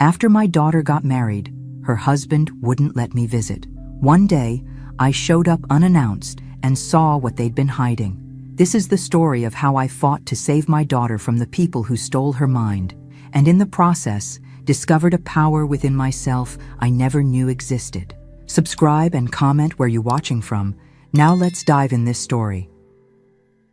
After my daughter got married, her husband wouldn't let me visit. One day, I showed up unannounced and saw what they'd been hiding. This is the story of how I fought to save my daughter from the people who stole her mind, and in the process, discovered a power within myself I never knew existed. Subscribe and comment where you're watching from. Now let's dive in this story.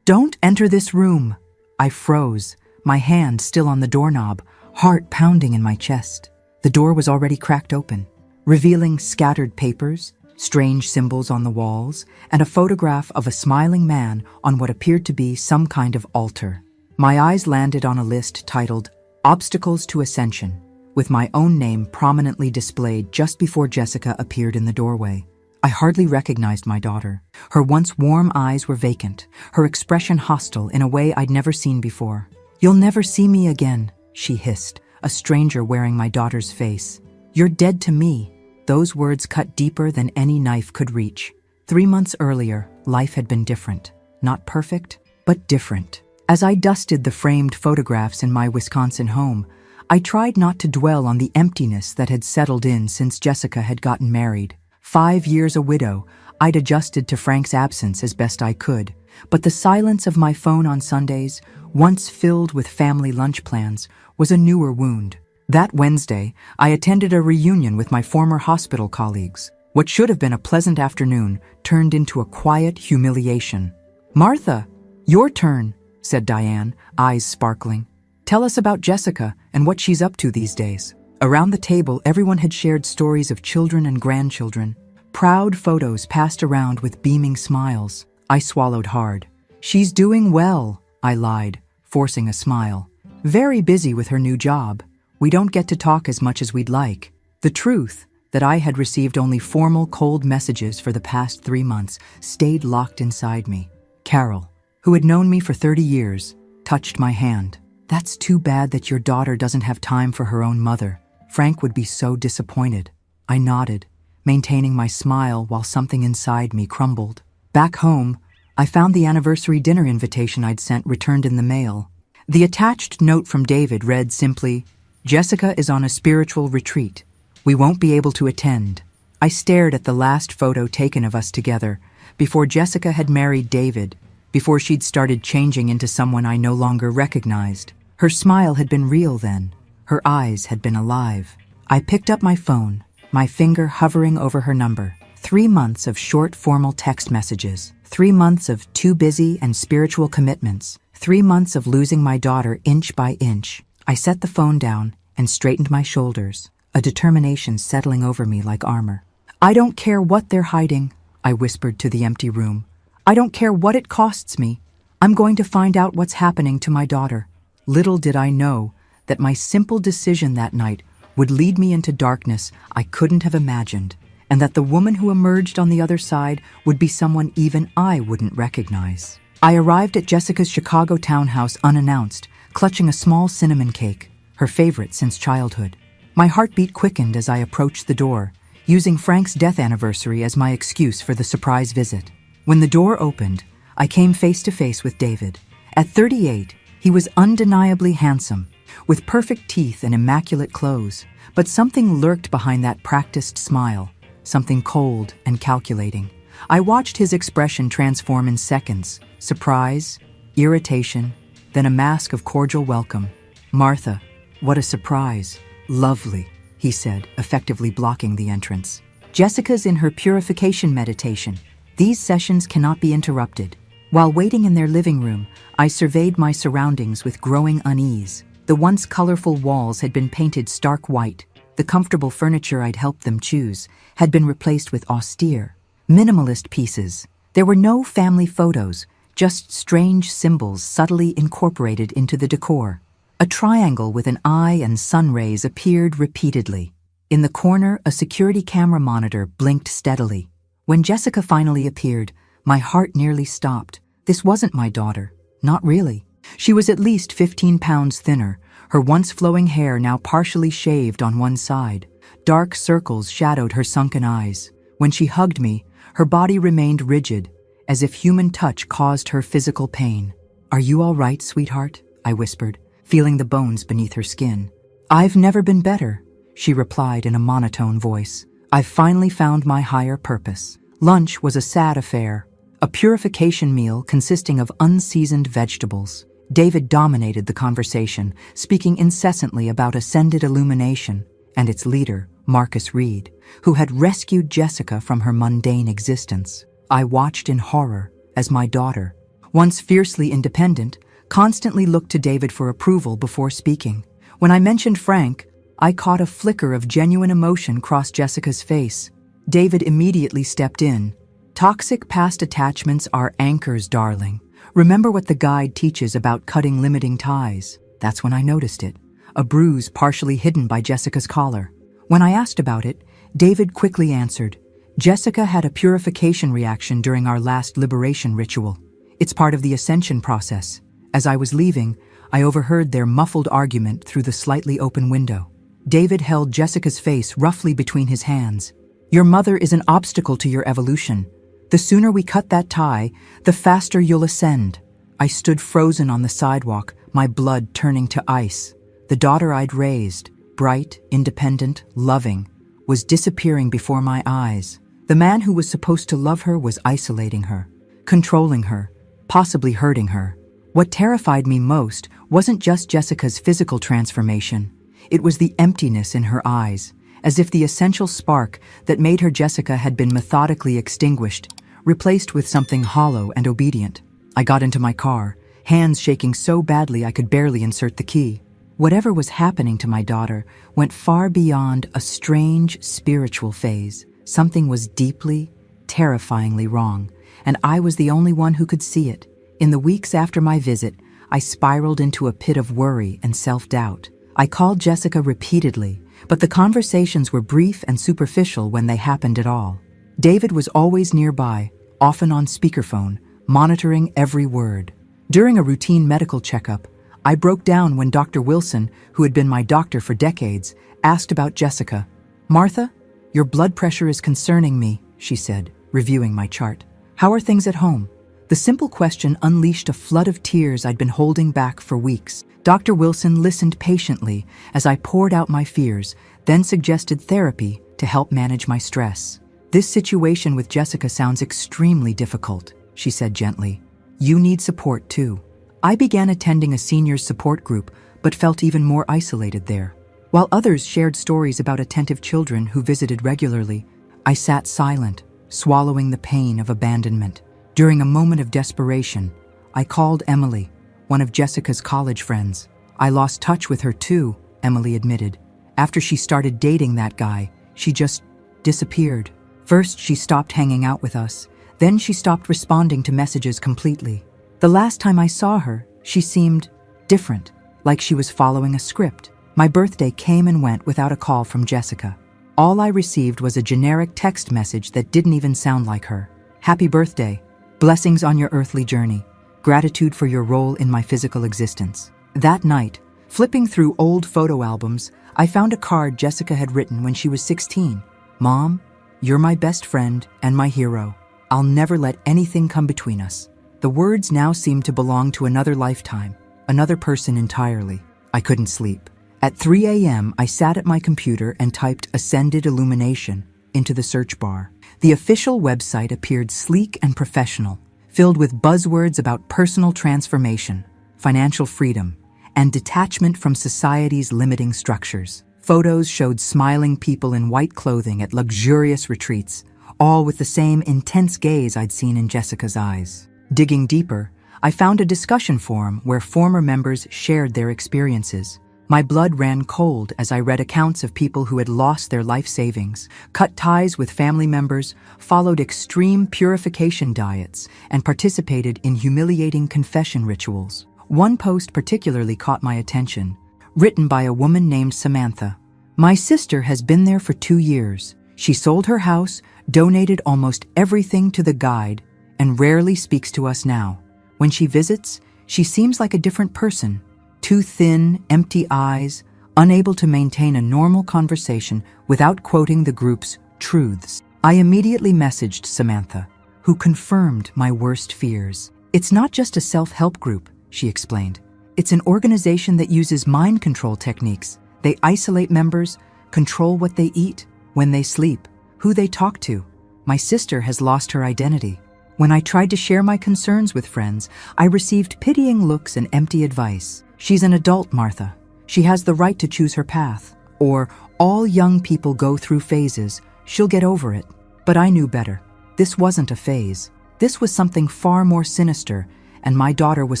Don't enter this room. I froze, my hand still on the doorknob, heart pounding in my chest. The door was already cracked open, revealing scattered papers, strange symbols on the walls, and a photograph of a smiling man on what appeared to be some kind of altar. My eyes landed on a list titled Obstacles to Ascension, with my own name prominently displayed just before Jessica appeared in the doorway. I hardly recognized my daughter. Her once warm eyes were vacant, her expression hostile in a way I'd never seen before. "You'll never see me again," she hissed, a stranger wearing my daughter's face. "You're dead to me." Those words cut deeper than any knife could reach. 3 months earlier, life had been different. Not perfect, but different. As I dusted the framed photographs in my Wisconsin home, I tried not to dwell on the emptiness that had settled in since Jessica had gotten married. 5 years a widow, I'd adjusted to Frank's absence as best I could, but the silence of my phone on Sundays, once filled with family lunch plans, was a newer wound. That Wednesday, I attended a reunion with my former hospital colleagues. What should have been a pleasant afternoon turned into a quiet humiliation. "Martha, your turn," said Diane, eyes sparkling. "Tell us about Jessica and what she's up to these days." Around the table, everyone had shared stories of children and grandchildren. Proud photos passed around with beaming smiles. I swallowed hard. "She's doing well," I lied, forcing a smile. "Very busy with her new job. We don't get to talk as much as we'd like." The truth, that I had received only formal cold messages for the past 3 months, stayed locked inside me. Carol, who had known me for 30 years, touched my hand. "That's too bad that your daughter doesn't have time for her own mother. Frank would be so disappointed." I nodded, maintaining my smile while something inside me crumbled. Back home, I found the anniversary dinner invitation I'd sent returned in the mail. The attached note from David read simply, "Jessica is on a spiritual retreat. We won't be able to attend." I stared at the last photo taken of us together, before Jessica had married David, before she'd started changing into someone I no longer recognized. Her smile had been real then. Her eyes had been alive. I picked up my phone, my finger hovering over her number. 3 months of short formal text messages. 3 months of too busy and spiritual commitments. 3 months of losing my daughter inch by inch. I set the phone down and straightened my shoulders, a determination settling over me like armor. "I don't care what they're hiding," I whispered to the empty room. "I don't care what it costs me. I'm going to find out what's happening to my daughter." Little did I know that my simple decision that night would lead me into darkness I couldn't have imagined, and that the woman who emerged on the other side would be someone even I wouldn't recognize. I arrived at Jessica's Chicago townhouse unannounced, clutching a small cinnamon cake, her favorite since childhood. My heartbeat quickened as I approached the door, using Frank's death anniversary as my excuse for the surprise visit. When the door opened, I came face to face with David. At 38, he was undeniably handsome, with perfect teeth and immaculate clothes, but something lurked behind that practiced smile, something cold and calculating. I watched his expression transform in seconds, surprise, irritation, then a mask of cordial welcome. "Martha, what a surprise. Lovely," he said, effectively blocking the entrance. "Jessica's in her purification meditation. These sessions cannot be interrupted." While waiting in their living room, I surveyed my surroundings with growing unease. The once colorful walls had been painted stark white. The comfortable furniture I'd helped them choose had been replaced with austere, minimalist pieces. There were no family photos, just strange symbols subtly incorporated into the decor. A triangle with an eye and sun rays appeared repeatedly. In the corner, a security camera monitor blinked steadily. When Jessica finally appeared, my heart nearly stopped. This wasn't my daughter. Not really. She was at least 15 pounds thinner, her once flowing hair now partially shaved on one side. Dark circles shadowed her sunken eyes. When she hugged me, her body remained rigid, as if human touch caused her physical pain. "Are you all right, sweetheart?" I whispered, feeling the bones beneath her skin. "I've never been better," she replied in a monotone voice. I've finally found my higher purpose. Lunch was a sad affair, a purification meal consisting of unseasoned vegetables. David dominated the conversation, speaking incessantly about ascended illumination and its leader, Marcus Reed, who had rescued Jessica from her mundane existence. I watched in horror as my daughter, once fiercely independent, constantly looked to David for approval before speaking. When I mentioned Frank, I caught a flicker of genuine emotion cross Jessica's face. David immediately stepped in. Toxic past attachments are anchors, darling. Remember what the guide teaches about cutting limiting ties. That's when I noticed it, a bruise partially hidden by Jessica's collar. When I asked about it, David quickly answered, Jessica had a purification reaction during our last liberation ritual. It's part of the ascension process. As I was leaving, I overheard their muffled argument through the slightly open window. David held Jessica's face roughly between his hands. Your mother is an obstacle to your evolution. The sooner we cut that tie, the faster you'll ascend. I stood frozen on the sidewalk, my blood turning to ice. The daughter I'd raised, bright, independent, loving, was disappearing before my eyes. The man who was supposed to love her was isolating her, controlling her, possibly hurting her. What terrified me most wasn't just Jessica's physical transformation. It was the emptiness in her eyes, as if the essential spark that made her Jessica had been methodically extinguished, replaced with something hollow and obedient. I got into my car, hands shaking so badly I could barely insert the key. Whatever was happening to my daughter went far beyond a strange spiritual phase. Something was deeply, terrifyingly wrong, and I was the only one who could see it. In the weeks after my visit, I spiraled into a pit of worry and self-doubt. I called Jessica repeatedly, but the conversations were brief and superficial when they happened at all. David was always nearby, often on speakerphone, monitoring every word. During a routine medical checkup, I broke down when Dr. Wilson, who had been my doctor for decades, asked about Jessica. Martha, your blood pressure is concerning me, she said, reviewing my chart. How are things at home? The simple question unleashed a flood of tears I'd been holding back for weeks. Dr. Wilson listened patiently as I poured out my fears, then suggested therapy to help manage my stress. This situation with Jessica sounds extremely difficult, she said gently. You need support too. I began attending a seniors support group, but felt even more isolated there. While others shared stories about attentive children who visited regularly, I sat silent, swallowing the pain of abandonment. During a moment of desperation, I called Emily, one of Jessica's college friends. I lost touch with her too, Emily admitted. After she started dating that guy, she just disappeared. First, she stopped hanging out with us. Then she stopped responding to messages completely. The last time I saw her, she seemed different, like she was following a script. My birthday came and went without a call from Jessica. All I received was a generic text message that didn't even sound like her. Happy birthday. Blessings on your earthly journey. Gratitude for your role in my physical existence. That night, flipping through old photo albums, I found a card Jessica had written when she was 16. Mom, you're my best friend and my hero. I'll never let anything come between us. The words now seemed to belong to another lifetime, another person entirely. I couldn't sleep. At 3 a.m., I sat at my computer and typed Ascended Illumination into the search bar. The official website appeared sleek and professional, filled with buzzwords about personal transformation, financial freedom, and detachment from society's limiting structures. Photos showed smiling people in white clothing at luxurious retreats, all with the same intense gaze I'd seen in Jessica's eyes. Digging deeper, I found a discussion forum where former members shared their experiences. My blood ran cold as I read accounts of people who had lost their life savings, cut ties with family members, followed extreme purification diets, and participated in humiliating confession rituals. One post particularly caught my attention, written by a woman named Samantha. My sister has been there for 2 years. She sold her house, donated almost everything to the guide, and rarely speaks to us now. When she visits, she seems like a different person. Too thin, empty eyes, unable to maintain a normal conversation without quoting the group's truths. I immediately messaged Samantha, who confirmed my worst fears. It's not just a self-help group, she explained. It's an organization that uses mind control techniques. They isolate members, control what they eat, when they sleep, who they talk to. My sister has lost her identity. When I tried to share my concerns with friends, I received pitying looks and empty advice. She's an adult, Martha. She has the right to choose her path. Or, all young people go through phases. She'll get over it. But I knew better. This wasn't a phase. This was something far more sinister, and my daughter was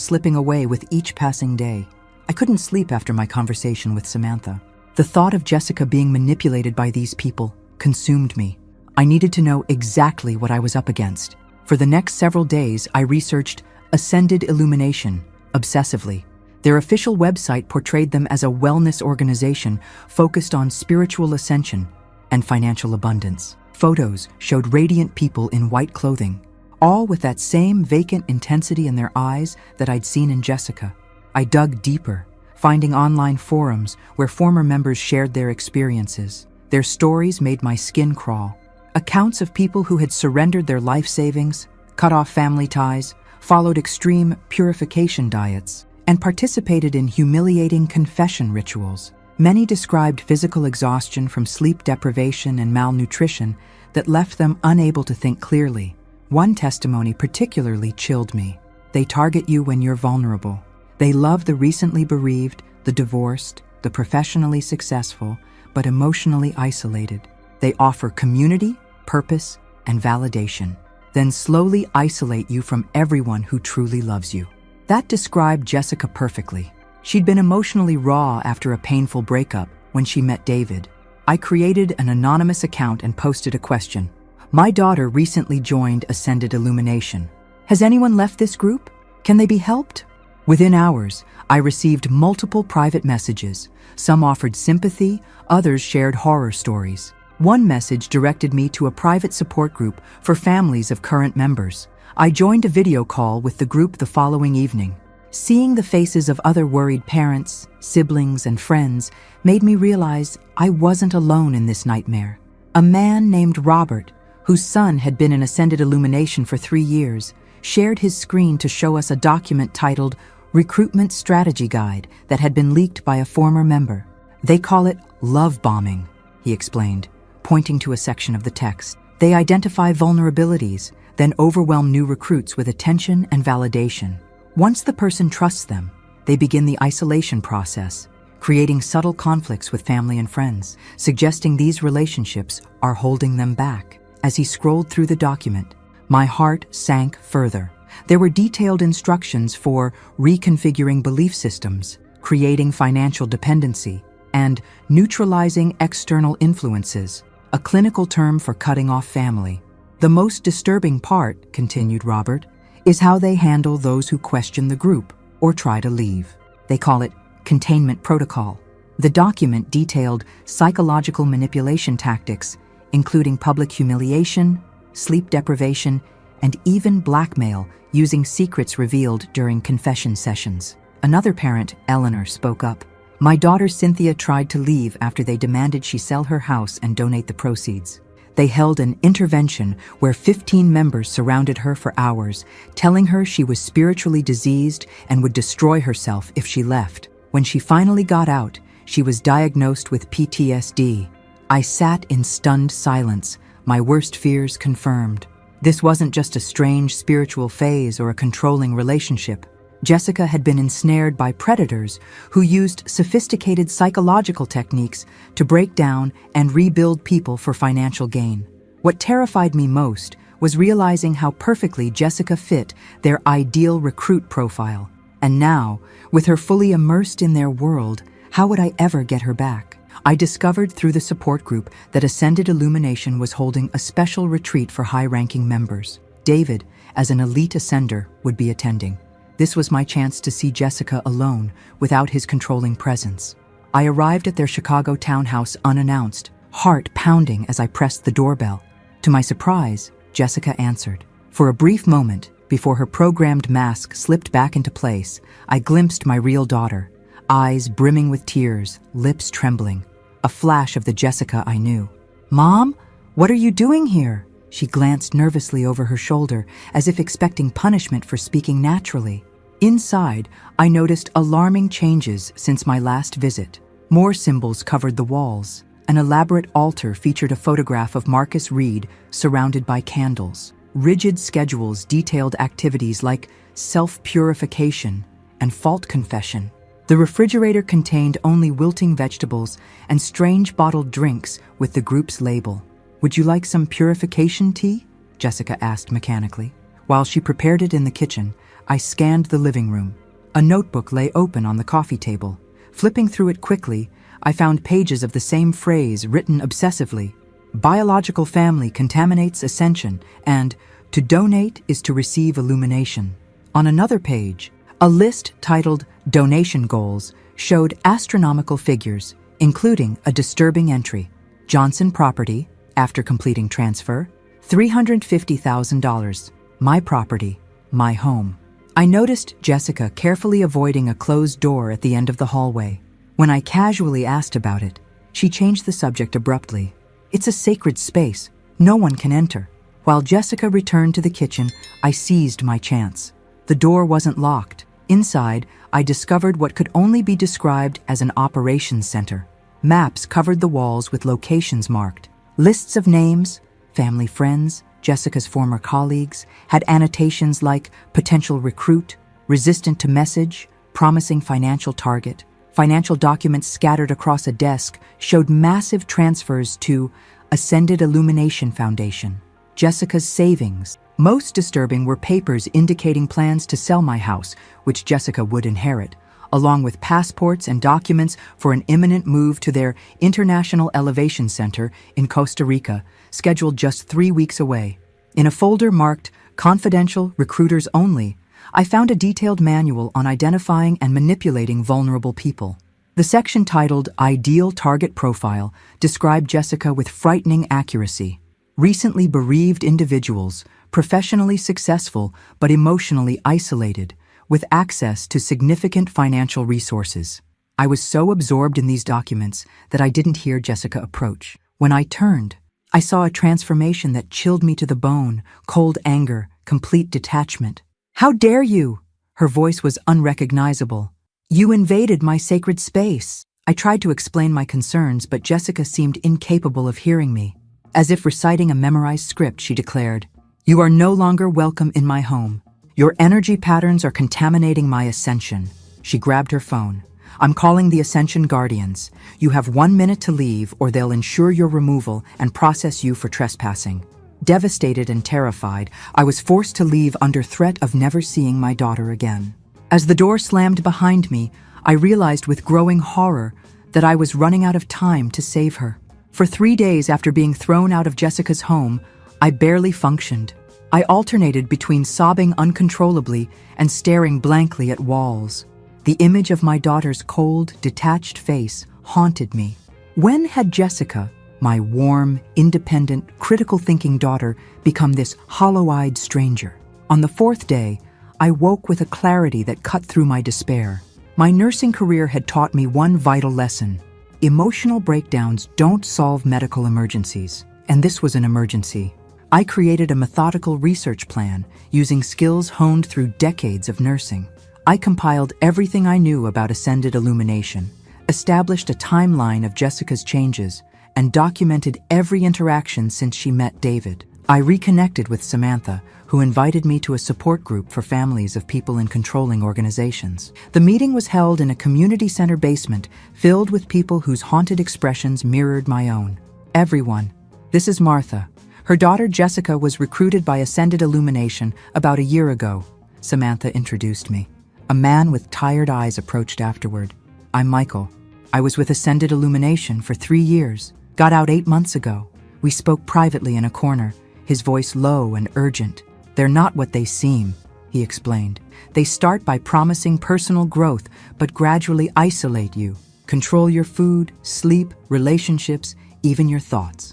slipping away with each passing day. I couldn't sleep after my conversation with Samantha. The thought of Jessica being manipulated by these people consumed me. I needed to know exactly what I was up against. For the next several days, I researched Ascended Illumination obsessively. Their official website portrayed them as a wellness organization focused on spiritual ascension and financial abundance. Photos showed radiant people in white clothing, all with that same vacant intensity in their eyes that I'd seen in Jessica. I dug deeper, finding online forums where former members shared their experiences. Their stories made my skin crawl. Accounts of people who had surrendered their life savings, cut off family ties, followed extreme purification diets, and participated in humiliating confession rituals. Many described physical exhaustion from sleep deprivation and malnutrition that left them unable to think clearly. One testimony particularly chilled me. They target you when you're vulnerable. They love the recently bereaved, the divorced, the professionally successful, but emotionally isolated. They offer community, purpose, and validation, then slowly isolate you from everyone who truly loves you. That described Jessica perfectly. She'd been emotionally raw after a painful breakup when she met David. I created an anonymous account and posted a question. My daughter recently joined Ascended Illumination. Has anyone left this group? Can they be helped? Within hours, I received multiple private messages. Some offered sympathy, others shared horror stories. One message directed me to a private support group for families of current members. I joined a video call with the group the following evening. Seeing the faces of other worried parents, siblings, and friends made me realize I wasn't alone in this nightmare. A man named Robert, whose son had been in Ascended Illumination for 3 years, shared his screen to show us a document titled Recruitment Strategy Guide that had been leaked by a former member. They call it love bombing, he explained, pointing to a section of the text. They identify vulnerabilities, then overwhelm new recruits with attention and validation. Once the person trusts them, they begin the isolation process, creating subtle conflicts with family and friends, suggesting these relationships are holding them back. As he scrolled through the document, my heart sank further. There were detailed instructions for reconfiguring belief systems, creating financial dependency, and neutralizing external influences, a clinical term for cutting off family. The most disturbing part, continued Robert, is how they handle those who question the group or try to leave. They call it containment protocol. The document detailed psychological manipulation tactics, including public humiliation, sleep deprivation, and even blackmail using secrets revealed during confession sessions. Another parent, Eleanor, spoke up. My daughter Cynthia tried to leave after they demanded she sell her house and donate the proceeds. They held an intervention where 15 members surrounded her for hours, telling her she was spiritually diseased and would destroy herself if she left. When she finally got out, she was diagnosed with PTSD. I sat in stunned silence, my worst fears confirmed. This wasn't just a strange spiritual phase or a controlling relationship. Jessica had been ensnared by predators who used sophisticated psychological techniques to break down and rebuild people for financial gain. What terrified me most was realizing how perfectly Jessica fit their ideal recruit profile. And now, with her fully immersed in their world, how would I ever get her back? I discovered through the support group that Ascended Illumination was holding a special retreat for high-ranking members. David, as an elite ascender, would be attending. This was my chance to see Jessica alone, without his controlling presence. I arrived at their Chicago townhouse unannounced, heart pounding as I pressed the doorbell. To my surprise, Jessica answered. For a brief moment, before her programmed mask slipped back into place, I glimpsed my real daughter, eyes brimming with tears, lips trembling. A flash of the Jessica I knew. "Mom, what are you doing here?" She glanced nervously over her shoulder, as if expecting punishment for speaking naturally. Inside, I noticed alarming changes since my last visit. More symbols covered the walls. An elaborate altar featured a photograph of Marcus Reed surrounded by candles. Rigid schedules detailed activities like self-purification and fault confession. The refrigerator contained only wilting vegetables and strange bottled drinks with the group's label. "Would you like some purification tea?" Jessica asked mechanically. While she prepared it in the kitchen, I scanned the living room. A notebook lay open on the coffee table. Flipping through it quickly, I found pages of the same phrase written obsessively. "Biological family contaminates ascension," and "To donate is to receive illumination." On another page, a list titled "Donation Goals" showed astronomical figures, including a disturbing entry. Johnson Property, after completing transfer, $350,000. My property, my home. I noticed Jessica carefully avoiding a closed door at the end of the hallway. When I casually asked about it, she changed the subject abruptly. "It's a sacred space. No one can enter." While Jessica returned to the kitchen, I seized my chance. The door wasn't locked. Inside, I discovered what could only be described as an operations center. Maps covered the walls with locations marked. Lists of names, family friends, Jessica's former colleagues, had annotations like potential recruit, resistant to message, promising financial target. Financial documents scattered across a desk showed massive transfers to Ascended Illumination Foundation, Jessica's savings. Most disturbing were papers indicating plans to sell my house, which Jessica would inherit, along with passports and documents for an imminent move to their International Elevation Center in Costa Rica, scheduled just 3 weeks away. In a folder marked Confidential Recruiters Only, I found a detailed manual on identifying and manipulating vulnerable people. The section titled Ideal Target Profile described Jessica with frightening accuracy. Recently bereaved individuals, professionally successful but emotionally isolated, with access to significant financial resources. I was so absorbed in these documents that I didn't hear Jessica approach. When I turned, I saw a transformation that chilled me to the bone: cold anger, complete detachment. "How dare you?" Her voice was unrecognizable. "You invaded my sacred space." I tried to explain my concerns, but Jessica seemed incapable of hearing me. As if reciting a memorized script, she declared, "You are no longer welcome in my home. Your energy patterns are contaminating my ascension." She grabbed her phone. "I'm calling the Ascension Guardians. You have 1 minute to leave or they'll ensure your removal and process you for trespassing." Devastated and terrified, I was forced to leave under threat of never seeing my daughter again. As the door slammed behind me, I realized with growing horror that I was running out of time to save her. For 3 days after being thrown out of Jessica's home, I barely functioned. I alternated between sobbing uncontrollably and staring blankly at walls. The image of my daughter's cold, detached face haunted me. When had Jessica, my warm, independent, critical-thinking daughter, become this hollow-eyed stranger? On the 4th day, I woke with a clarity that cut through my despair. My nursing career had taught me one vital lesson: emotional breakdowns don't solve medical emergencies, and this was an emergency. I created a methodical research plan using skills honed through decades of nursing. I compiled everything I knew about Ascended Illumination, established a timeline of Jessica's changes, and documented every interaction since she met David. I reconnected with Samantha, who invited me to a support group for families of people in controlling organizations. The meeting was held in a community center basement filled with people whose haunted expressions mirrored my own. "Everyone, this is Martha. Her daughter Jessica was recruited by Ascended Illumination about a year ago," Samantha introduced me. A man with tired eyes approached afterward. "I'm Michael. I was with Ascended Illumination for 3 years. Got out 8 months ago." We spoke privately in a corner, his voice low and urgent. "They're not what they seem," he explained. "They start by promising personal growth, but gradually isolate you. Control your food, sleep, relationships, even your thoughts.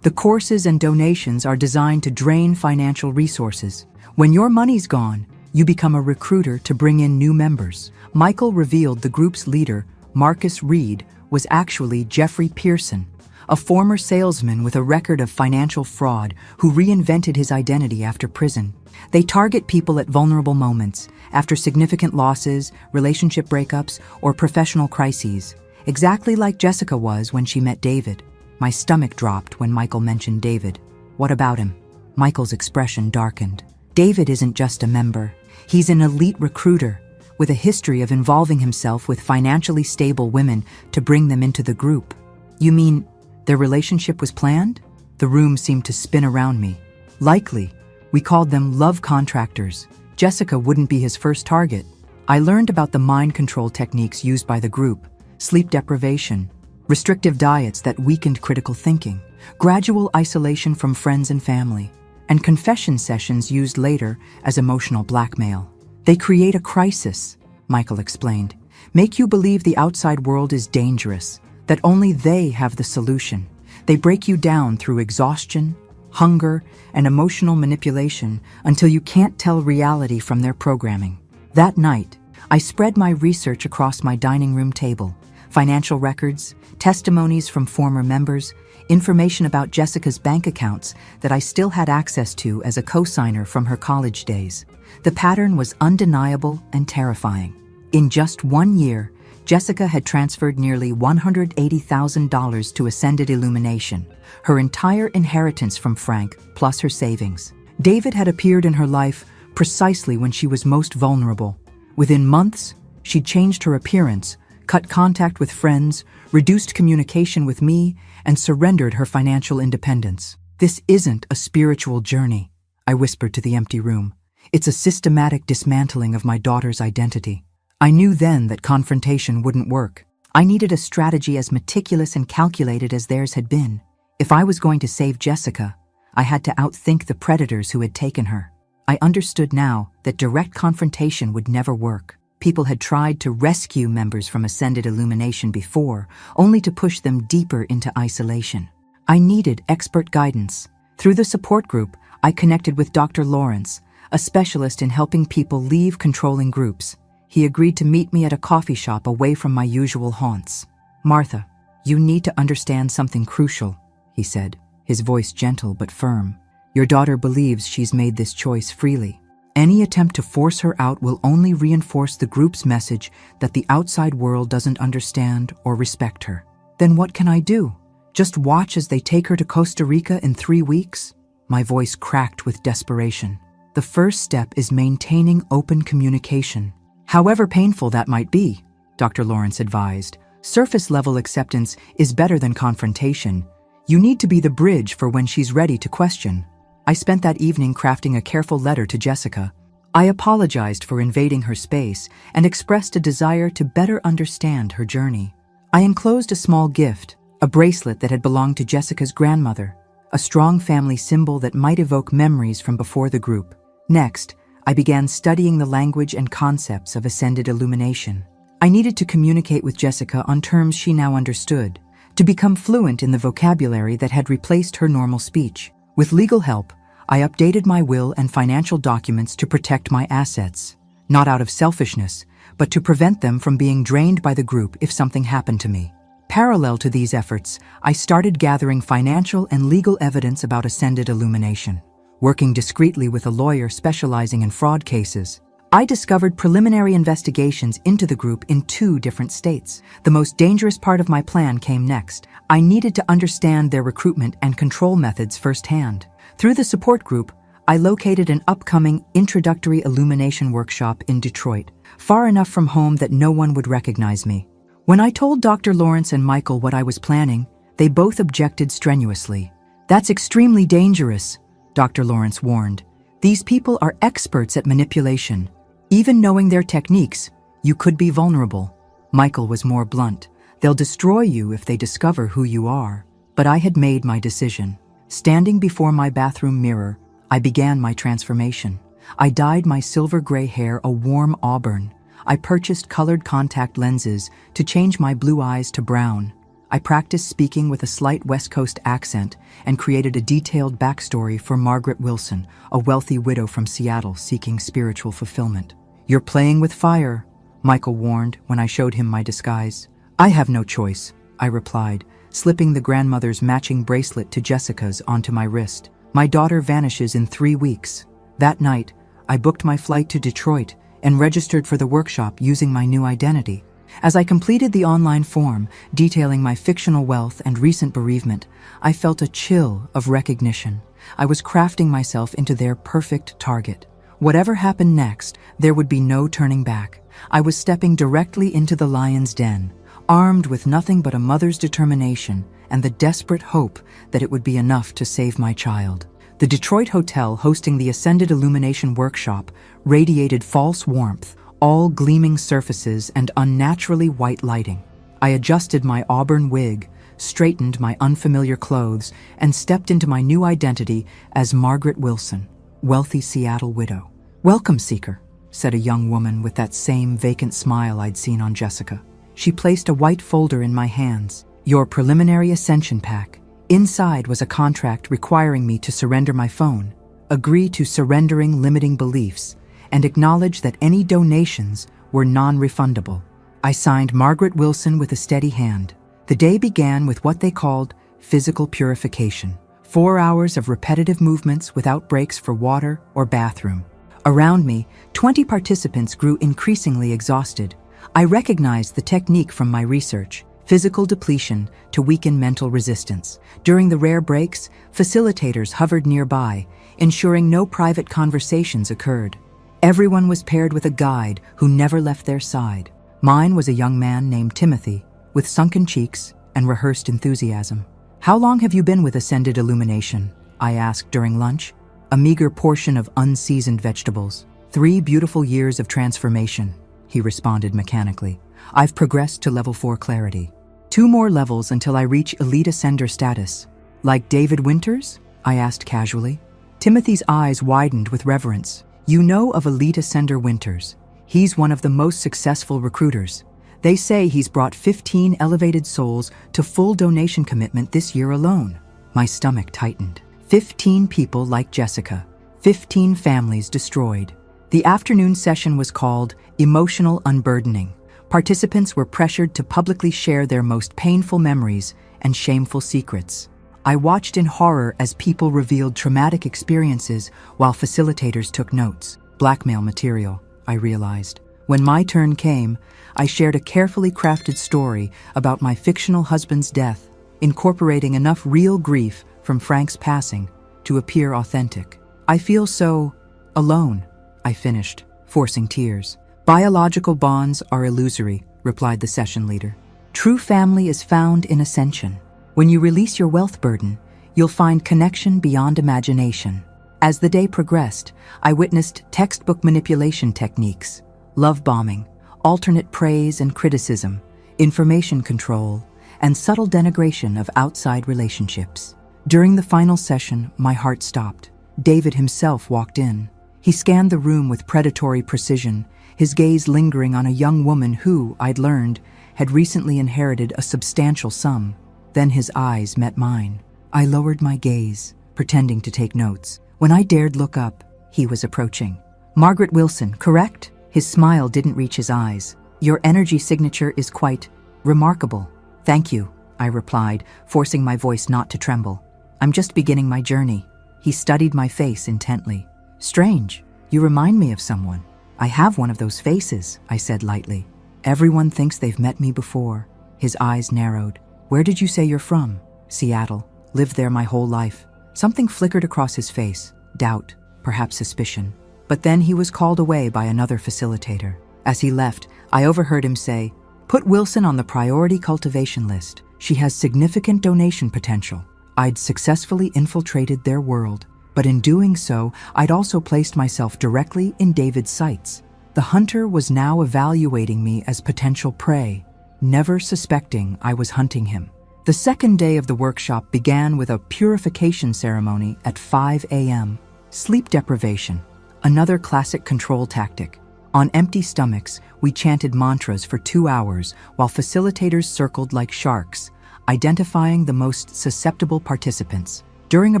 The courses and donations are designed to drain financial resources. When your money's gone, you become a recruiter to bring in new members." Michael revealed the group's leader, Marcus Reed, was actually Jeffrey Pearson, a former salesman with a record of financial fraud who reinvented his identity after prison. They target people at vulnerable moments, after significant losses, relationship breakups, or professional crises, exactly like Jessica was when she met David. My stomach dropped when Michael mentioned David. What about him? Michael's expression darkened. David isn't just a member. He's an elite recruiter with a history of involving himself with financially stable women to bring them into the group. You mean their relationship was planned? The room seemed to spin around me. Likely. We called them love contractors. Jessica wouldn't be his first target. I learned about the mind control techniques used by the group: sleep deprivation, restrictive diets that weakened critical thinking, gradual isolation from friends and family, and confession sessions used later as emotional blackmail. They create a crisis, Michael explained, make you believe the outside world is dangerous, that only they have the solution. They break you down through exhaustion, hunger, and emotional manipulation until you can't tell reality from their programming. That night, I spread my research across my dining room table: financial records, testimonies from former members, information about Jessica's bank accounts that I still had access to as a co-signer from her college days. The pattern was undeniable and terrifying. In just 1 year, Jessica had transferred nearly $180,000 to Ascended Illumination, her entire inheritance from Frank, plus her savings. David had appeared in her life precisely when she was most vulnerable. Within months, she'd changed her appearance, cut contact with friends, reduced communication with me, and surrendered her financial independence. This isn't a spiritual journey, I whispered to the empty room. It's a systematic dismantling of my daughter's identity. I knew then that confrontation wouldn't work. I needed a strategy as meticulous and calculated as theirs had been. If I was going to save Jessica, I had to outthink the predators who had taken her. I understood now that direct confrontation would never work. People had tried to rescue members from Ascended Illumination before, only to push them deeper into isolation. I needed expert guidance. Through the support group, I connected with Dr. Lawrence, a specialist in helping people leave controlling groups. He agreed to meet me at a coffee shop away from my usual haunts. "Martha, you need to understand something crucial," he said, his voice gentle but firm. "Your daughter believes she's made this choice freely. Any attempt to force her out will only reinforce the group's message that the outside world doesn't understand or respect her." "Then what can I do? Just watch as they take her to Costa Rica in 3 weeks?" My voice cracked with desperation. "The first step is maintaining open communication, however painful that might be," Dr. Lawrence advised. "Surface-level acceptance is better than confrontation. You need to be the bridge for when she's ready to question." I spent that evening crafting a careful letter to Jessica. I apologized for invading her space and expressed a desire to better understand her journey. I enclosed a small gift, a bracelet that had belonged to Jessica's grandmother, a strong family symbol that might evoke memories from before the group. Next, I began studying the language and concepts of Ascended Illumination. I needed to communicate with Jessica on terms she now understood, to become fluent in the vocabulary that had replaced her normal speech. With legal help, I updated my will and financial documents to protect my assets, not out of selfishness, but to prevent them from being drained by the group if something happened to me. Parallel to these efforts, I started gathering financial and legal evidence about Ascended Illumination. Working discreetly with a lawyer specializing in fraud cases, I discovered preliminary investigations into the group in 2 different states. The most dangerous part of my plan came next. I needed to understand their recruitment and control methods firsthand. Through the support group, I located an upcoming introductory illumination workshop in Detroit, far enough from home that no one would recognize me. When I told Dr. Lawrence and Michael what I was planning, they both objected strenuously. "That's extremely dangerous," Dr. Lawrence warned. "These people are experts at manipulation. Even knowing their techniques, you could be vulnerable." Michael was more blunt. "They'll destroy you if they discover who you are." But I had made my decision. Standing before my bathroom mirror, I began my transformation. I dyed my silver gray hair a warm auburn. I purchased colored contact lenses to change my blue eyes to brown. I practiced speaking with a slight West Coast accent and created a detailed backstory for Margaret Wilson, a wealthy widow from Seattle seeking spiritual fulfillment. "You're playing with fire," Michael warned when I showed him my disguise. "I have no choice," I replied, slipping the grandmother's matching bracelet to Jessica's onto my wrist. "My daughter vanishes in 3 weeks. That night, I booked my flight to Detroit and registered for the workshop using my new identity. As I completed the online form detailing my fictional wealth and recent bereavement, I felt a chill of recognition. I was crafting myself into their perfect target. Whatever happened next, there would be no turning back. I was stepping directly into the lion's den, armed with nothing but a mother's determination and the desperate hope that it would be enough to save my child. The Detroit hotel hosting the Ascended Illumination workshop radiated false warmth, all gleaming surfaces and unnaturally white lighting. I adjusted my auburn wig, straightened my unfamiliar clothes, and stepped into my new identity as Margaret Wilson, wealthy Seattle widow. "Welcome, seeker," said a young woman with that same vacant smile I'd seen on Jessica. She placed a white folder in my hands. "Your preliminary ascension pack." Inside was a contract requiring me to surrender my phone, agree to surrendering limiting beliefs, and acknowledge that any donations were non-refundable. I signed Margaret Wilson with a steady hand. The day began with what they called physical purification. 4 hours of repetitive movements without breaks for water or bathroom. Around me, 20 participants grew increasingly exhausted. I recognized the technique from my research: physical depletion to weaken mental resistance. During the rare breaks, facilitators hovered nearby, ensuring no private conversations occurred. Everyone was paired with a guide who never left their side. Mine was a young man named Timothy, with sunken cheeks and rehearsed enthusiasm. "How long have you been with Ascended Illumination?" I asked during lunch. A meager portion of unseasoned vegetables. "3 beautiful years of transformation," he responded mechanically. "I've progressed to level 4 clarity. 2 more levels until I reach Elite Ascender status." "Like David Winters?" I asked casually. Timothy's eyes widened with reverence. "You know of Elite Ascender Winters. He's one of the most successful recruiters. They say he's brought 15 elevated souls to full donation commitment this year alone." My stomach tightened. 15 people like Jessica. 15 families destroyed. The afternoon session was called Emotional Unburdening. Participants were pressured to publicly share their most painful memories and shameful secrets. I watched in horror as people revealed traumatic experiences while facilitators took notes. Blackmail material, I realized. When my turn came, I shared a carefully crafted story about my fictional husband's death, incorporating enough real grief from Frank's passing to appear authentic. "I feel so alone," I finished, forcing tears. "Biological bonds are illusory," replied the session leader. "True family is found in ascension. When you release your wealth burden, you'll find connection beyond imagination." As the day progressed, I witnessed textbook manipulation techniques, love bombing, alternate praise and criticism, information control, and subtle denigration of outside relationships. During the final session, my heart stopped. David himself walked in. He scanned the room with predatory precision, his gaze lingering on a young woman who, I'd learned, had recently inherited a substantial sum. Then his eyes met mine. I lowered my gaze, pretending to take notes. When I dared look up, he was approaching. "Margaret Wilson, correct?" His smile didn't reach his eyes. "Your energy signature is quite remarkable." "Thank you," I replied, forcing my voice not to tremble. "I'm just beginning my journey." He studied my face intently. "Strange, you remind me of someone." "I have one of those faces," I said lightly. "Everyone thinks they've met me before." His eyes narrowed. "Where did you say you're from?" "Seattle. Lived there my whole life." Something flickered across his face. Doubt, perhaps suspicion. But then he was called away by another facilitator. As he left, I overheard him say, "Put Wilson on the priority cultivation list. She has significant donation potential." I'd successfully infiltrated their world, but in doing so, I'd also placed myself directly in David's sights. The hunter was now evaluating me as potential prey, never suspecting I was hunting him. The second day of the workshop began with a purification ceremony at 5 a.m. Sleep deprivation, another classic control tactic. On empty stomachs, we chanted mantras for 2 hours while facilitators circled like sharks, identifying the most susceptible participants. During a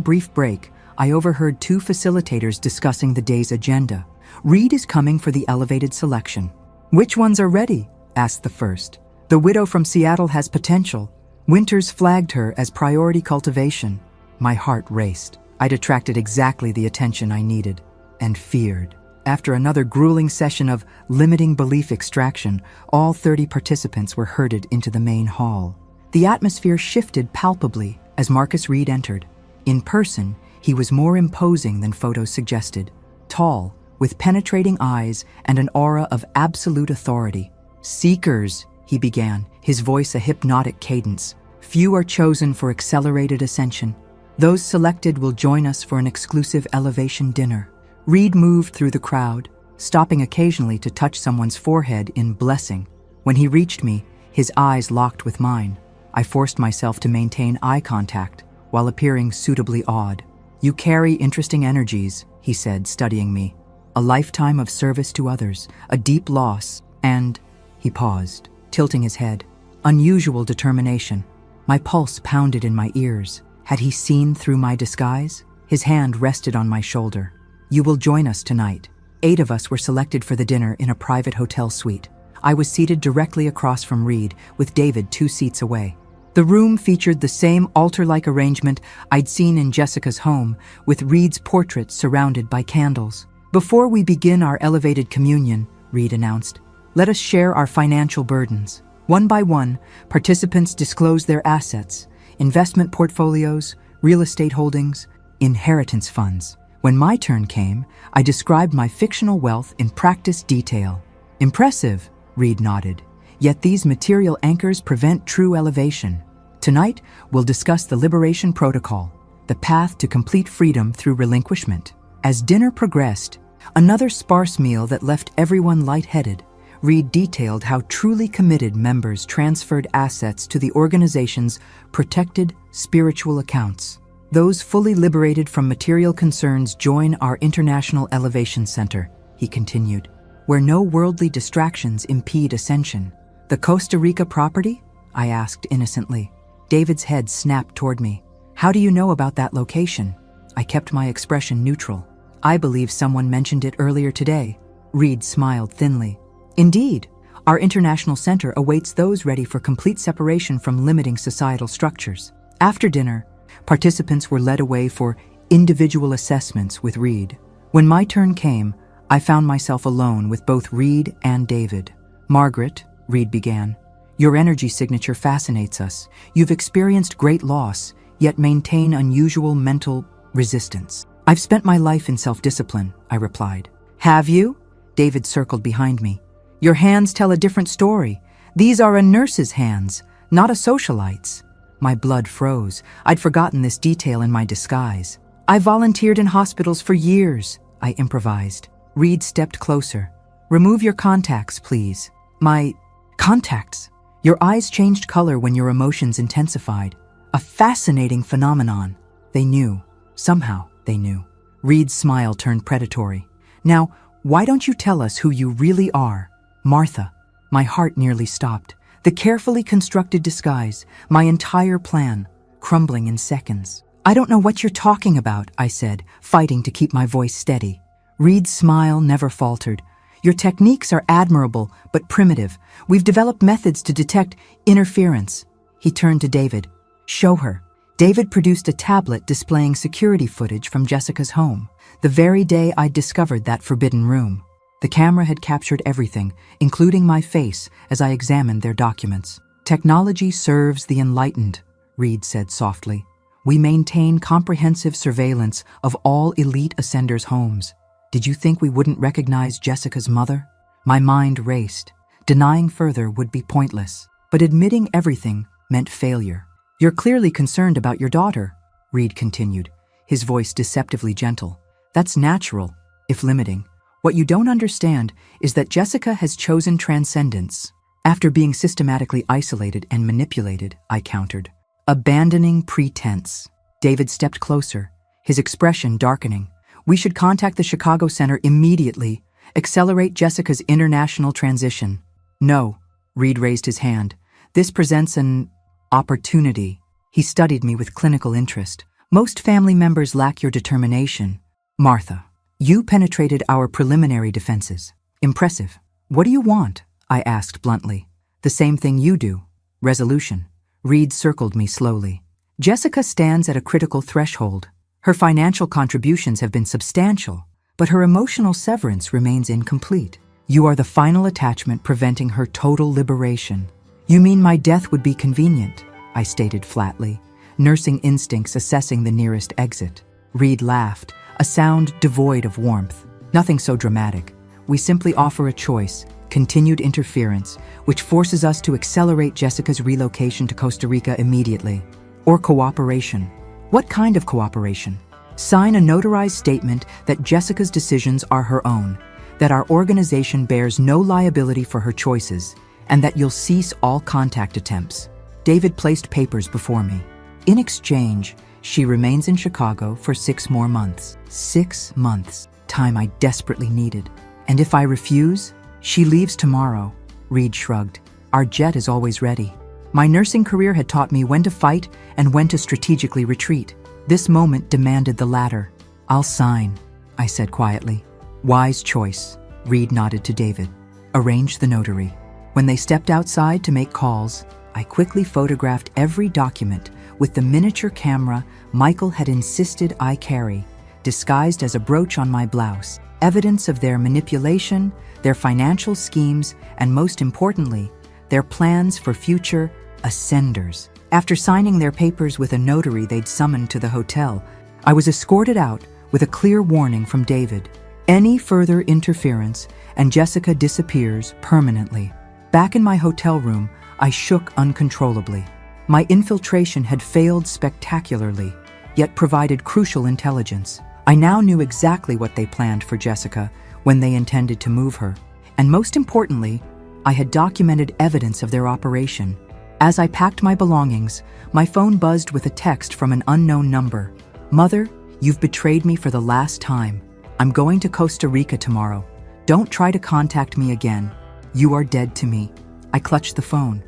brief break, I overheard 2 facilitators discussing the day's agenda. "Reed is coming for the elevated selection." "Which ones are ready?" asked the first. "The widow from Seattle has potential. Winters flagged her as priority cultivation." My heart raced. I'd attracted exactly the attention I needed and feared. After another grueling session of limiting belief extraction, all 30 participants were herded into the main hall. The atmosphere shifted palpably as Marcus Reed entered. In person, he was more imposing than photos suggested. Tall, with penetrating eyes and an aura of absolute authority. "Seekers," he began, his voice a hypnotic cadence. "Few are chosen for accelerated ascension. Those selected will join us for an exclusive elevation dinner." Reed moved through the crowd, stopping occasionally to touch someone's forehead in blessing. When he reached me, his eyes locked with mine. I forced myself to maintain eye contact while appearing suitably awed. "You carry interesting energies," he said, studying me. "A lifetime of service to others, a deep loss, and—" He paused, tilting his head. "Unusual determination." My pulse pounded in my ears. Had he seen through my disguise? His hand rested on my shoulder. "You will join us tonight." 8 of us were selected for the dinner in a private hotel suite. I was seated directly across from Reed, with David 2 seats away. The room featured the same altar-like arrangement I'd seen in Jessica's home, with Reed's portrait surrounded by candles. "Before we begin our elevated communion," Reed announced, "let us share our financial burdens." One by one, participants disclosed their assets: investment portfolios, real estate holdings, inheritance funds. When my turn came, I described my fictional wealth in practiced detail. "Impressive," Reed nodded. "Yet these material anchors prevent true elevation. Tonight, we'll discuss the liberation protocol, the path to complete freedom through relinquishment." As dinner progressed, another sparse meal that left everyone lightheaded, Reed detailed how truly committed members transferred assets to the organization's protected spiritual accounts. "Those fully liberated from material concerns join our International Elevation Center," he continued, "where no worldly distractions impede ascension." "The Costa Rica property?" I asked innocently. David's head snapped toward me. "How do you know about that location?" I kept my expression neutral. "I believe someone mentioned it earlier today." Reed smiled thinly. "Indeed, our International Center awaits those ready for complete separation from limiting societal structures." After dinner, participants were led away for individual assessments with Reed. When my turn came, I found myself alone with both Reed and David. "Margaret," Reed began, "your energy signature fascinates us. You've experienced great loss, yet maintain unusual mental resistance." "I've spent my life in self-discipline," I replied. "Have you?" David circled behind me. "Your hands tell a different story. These are a nurse's hands, not a socialite's." My blood froze. I'd forgotten this detail in my disguise. "I volunteered in hospitals for years," I improvised. Reed stepped closer. "Remove your contacts, please." "My contacts?" "Your eyes changed color when your emotions intensified. A fascinating phenomenon." They knew. Somehow, they knew. Reed's smile turned predatory. "Now, why don't you tell us who you really are?" "Martha." My heart nearly stopped. The carefully constructed disguise, my entire plan, crumbling in seconds. "I don't know what you're talking about," I said, fighting to keep my voice steady. Reed's smile never faltered. "Your techniques are admirable, but primitive. We've developed methods to detect interference." He turned to David. "Show her." David produced a tablet displaying security footage from Jessica's home, the very day I'd discovered that forbidden room. The camera had captured everything, including my face, as I examined their documents. "Technology serves the enlightened," Reed said softly. "We maintain comprehensive surveillance of all elite ascenders' homes. Did you think we wouldn't recognize Jessica's mother?" My mind raced. Denying further would be pointless, but admitting everything meant failure. "You're clearly concerned about your daughter," Reed continued, his voice deceptively gentle. "That's natural, if limiting. What you don't understand is that Jessica has chosen transcendence. After being systematically isolated and manipulated," I countered. "Abandoning pretense." David stepped closer, his expression darkening. "We should contact the Chicago Center immediately. Accelerate Jessica's international transition." "No," Reed raised his hand. "This presents an opportunity." He studied me with clinical interest. "Most family members lack your determination. Martha, you penetrated our preliminary defenses. Impressive. What do you want?" I asked bluntly. "The same thing you do. Resolution." Reed circled me slowly. "Jessica stands at a critical threshold. Her financial contributions have been substantial, but her emotional severance remains incomplete. You are the final attachment preventing her total liberation. You mean my death would be convenient, I stated flatly, nursing instincts assessing the nearest exit. Reed laughed, a sound devoid of warmth. Nothing so dramatic. We simply offer a choice, continued interference, which forces us to accelerate Jessica's relocation to Costa Rica immediately. Or cooperation. What kind of cooperation? Sign a notarized statement that Jessica's decisions are her own, that our organization bears no liability for her choices, and that you'll cease all contact attempts. David placed papers before me. In exchange, she remains in Chicago for 6 more months. 6 months, time I desperately needed. And if I refuse, she leaves tomorrow. Reed shrugged. Our jet is always ready. My nursing career had taught me when to fight and when to strategically retreat. This moment demanded the latter. I'll sign, I said quietly. Wise choice, Reed nodded to David. Arrange the notary. When they stepped outside to make calls, I quickly photographed every document with the miniature camera Michael had insisted I carry, disguised as a brooch on my blouse. Evidence of their manipulation, their financial schemes, and most importantly, their plans for future ascenders. After signing their papers with a notary they'd summoned to the hotel, I was escorted out with a clear warning from David. Any further interference, and Jessica disappears permanently. Back in my hotel room, I shook uncontrollably. My infiltration had failed spectacularly, yet provided crucial intelligence. I now knew exactly what they planned for Jessica when they intended to move her. And most importantly, I had documented evidence of their operation. As I packed my belongings, my phone buzzed with a text from an unknown number. Mother, you've betrayed me for the last time. I'm going to Costa Rica tomorrow. Don't try to contact me again. You are dead to me. I clutched the phone,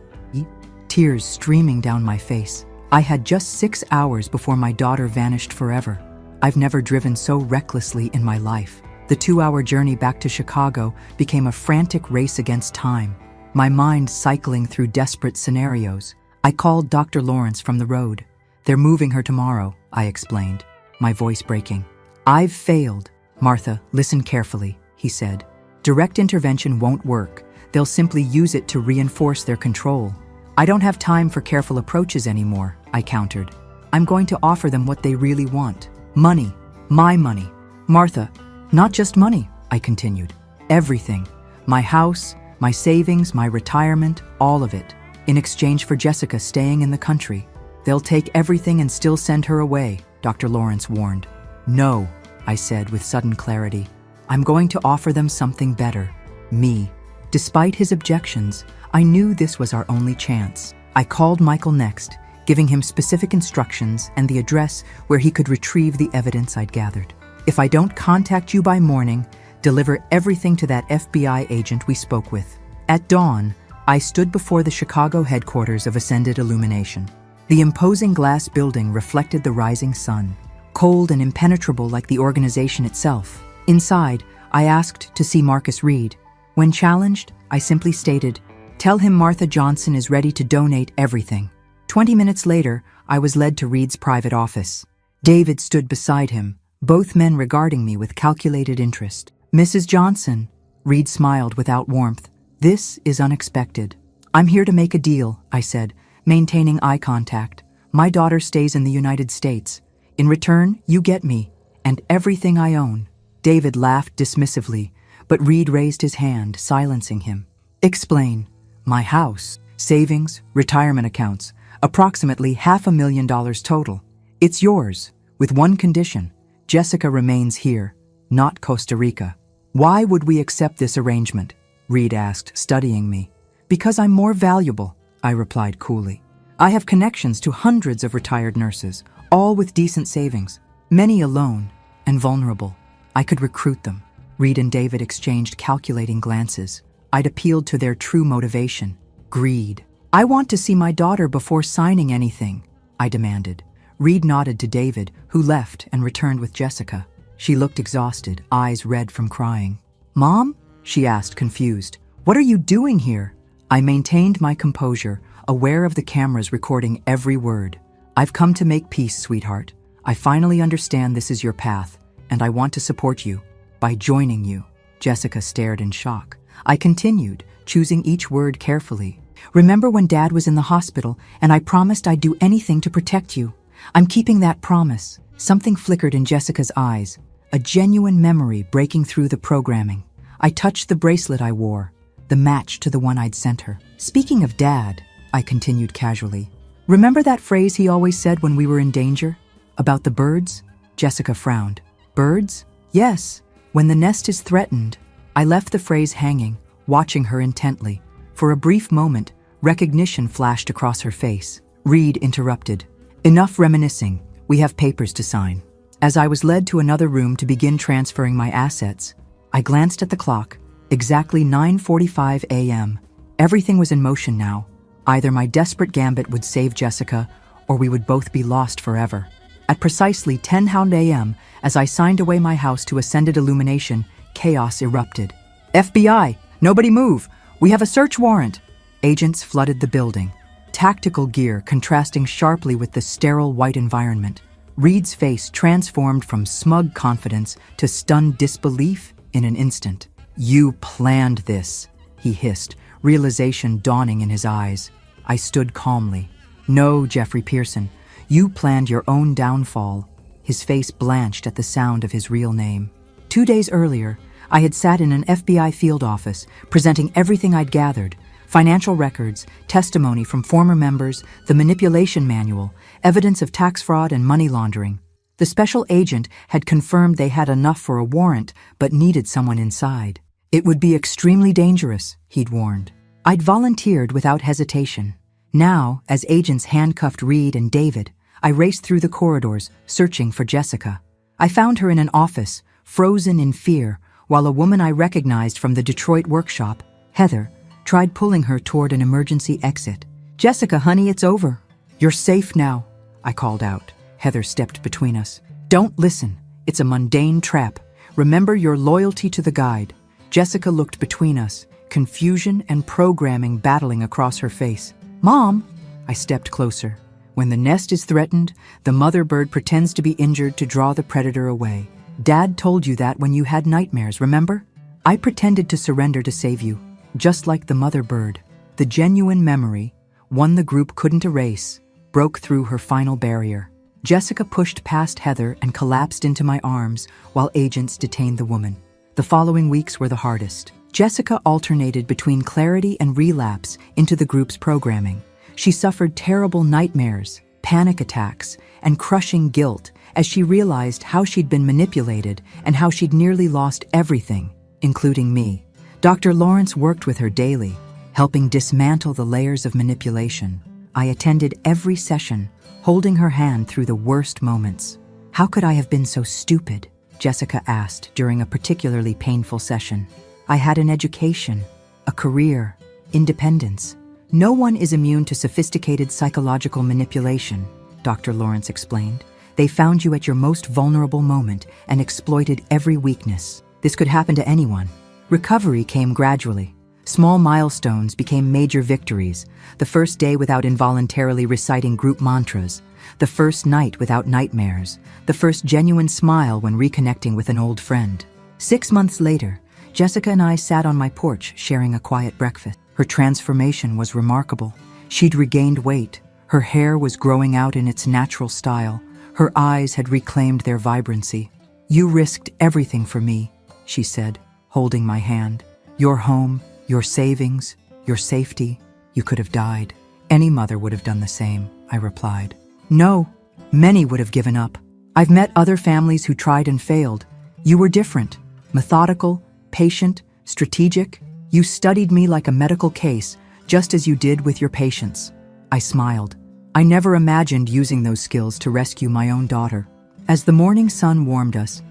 tears streaming down my face. I had just 6 hours before my daughter vanished forever. I've never driven so recklessly in my life. The 2-hour journey back to Chicago became a frantic race against time, my mind cycling through desperate scenarios. I called Dr. Lawrence from the road. They're moving her tomorrow, I explained, my voice breaking. I've failed. Martha, listen carefully, he said. Direct intervention won't work. They'll simply use it to reinforce their control. I don't have time for careful approaches anymore, I countered. I'm going to offer them what they really want. Money. My money. Martha, not just money, I continued. Everything. My house, my savings, my retirement, all of it. In exchange for Jessica staying in the country. They'll take everything and still send her away, Dr. Lawrence warned. No, I said with sudden clarity. I'm going to offer them something better. Me. Despite his objections, I knew this was our only chance. I called Michael next, giving him specific instructions and the address where he could retrieve the evidence I'd gathered. If I don't contact you by morning, deliver everything to that FBI agent we spoke with. At dawn, I stood before the Chicago headquarters of Ascended Illumination. The imposing glass building reflected the rising sun, cold and impenetrable like the organization itself. Inside, I asked to see Marcus Reed. When challenged, I simply stated, "Tell him Martha Johnson is ready to donate everything." 20 minutes later, I was led to Reed's private office. David stood beside him, both men regarding me with calculated interest. "Mrs. Johnson," Reed smiled without warmth, "this is unexpected." "I'm here to make a deal," I said, maintaining eye contact. "My daughter stays in the United States. In return, you get me, and everything I own." David laughed dismissively, but Reed raised his hand, silencing him. "Explain." "My house, savings, retirement accounts, approximately $500,000 total. It's yours, with one condition. Jessica remains here, not Costa Rica." "Why would we accept this arrangement?" Reed asked, studying me. "Because I'm more valuable," I replied coolly. "I have connections to hundreds of retired nurses, all with decent savings, many alone and vulnerable. I could recruit them." Reed and David exchanged calculating glances. I'd appealed to their true motivation, greed. "I want to see my daughter before signing anything," I demanded. Reed nodded to David, who left and returned with Jessica. She looked exhausted, eyes red from crying. "Mom?" she asked, confused. "What are you doing here?" I maintained my composure, aware of the cameras recording every word. "I've come to make peace, sweetheart. I finally understand this is your path, and I want to support you." By joining you. Jessica stared in shock. I continued, choosing each word carefully. Remember when Dad was in the hospital and I promised I'd do anything to protect you? I'm keeping that promise. Something flickered in Jessica's eyes, a genuine memory breaking through the programming. I touched the bracelet I wore, the match to the one I'd sent her. Speaking of Dad, I continued casually, remember that phrase he always said when we were in danger? About the birds? Jessica frowned. Birds? Yes. When the nest is threatened. I left the phrase hanging, watching her intently. For a brief moment, recognition flashed across her face. Reed interrupted. Enough reminiscing. We have papers to sign. As I was led to another room to begin transferring my assets, I glanced at the clock. Exactly 9:45 a.m. Everything was in motion now. Either my desperate gambit would save Jessica, or we would both be lost forever. At precisely 10 a.m., as I signed away my house to ascended illumination, chaos erupted. FBI! Nobody move! We have a search warrant! Agents flooded the building, tactical gear contrasting sharply with the sterile white environment. Reed's face transformed from smug confidence to stunned disbelief in an instant. You planned this, he hissed, realization dawning in his eyes. I stood calmly. No, Jeffrey Pearson, you planned your own downfall. His face blanched at the sound of his real name. 2 days earlier, I had sat in an FBI field office, presenting everything I'd gathered: financial records, testimony from former members, the manipulation manual, evidence of tax fraud and money laundering. The special agent had confirmed they had enough for a warrant, but needed someone inside. It would be extremely dangerous, he'd warned. I'd volunteered without hesitation. Now, as agents handcuffed Reed and David, I raced through the corridors, searching for Jessica. I found her in an office, frozen in fear, while a woman I recognized from the Detroit workshop, Heather, tried pulling her toward an emergency exit. Jessica, honey, it's over. You're safe now, I called out. Heather stepped between us. Don't listen. It's a mundane trap. Remember your loyalty to the guide. Jessica looked between us, confusion and programming battling across her face. Mom! I stepped closer. When the nest is threatened, the mother bird pretends to be injured to draw the predator away. Dad told you that when you had nightmares, remember? I pretended to surrender to save you, just like the mother bird. The genuine memory, one the group couldn't erase, broke through her final barrier. Jessica pushed past Heather and collapsed into my arms while agents detained the woman. The following weeks were the hardest. Jessica alternated between clarity and relapse into the group's programming. She suffered terrible nightmares, panic attacks, and crushing guilt as she realized how she'd been manipulated and how she'd nearly lost everything, including me. Dr. Lawrence worked with her daily, helping dismantle the layers of manipulation. I attended every session, holding her hand through the worst moments. How could I have been so stupid? Jessica asked during a particularly painful session. I had an education, a career, independence. No one is immune to sophisticated psychological manipulation, Dr. Lawrence explained. They found you at your most vulnerable moment and exploited every weakness. This could happen to anyone. Recovery came gradually. Small milestones became major victories. The first day without involuntarily reciting group mantras. The first night without nightmares. The first genuine smile when reconnecting with an old friend. 6 months later, Jessica and I sat on my porch sharing a quiet breakfast. Her transformation was remarkable. She'd regained weight. Her hair was growing out in its natural style. Her eyes had reclaimed their vibrancy. You risked everything for me, she said, holding my hand. Your home, your savings, your safety. You could have died. Any mother would have done the same, I replied. No, many would have given up. I've met other families who tried and failed. You were different. Methodical, patient, strategic. You studied me like a medical case, just as you did with your patients. I smiled. I never imagined using those skills to rescue my own daughter. As the morning sun warmed us,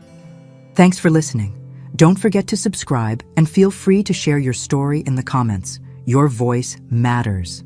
thanks for listening. Don't forget to subscribe and feel free to share your story in the comments. Your voice matters.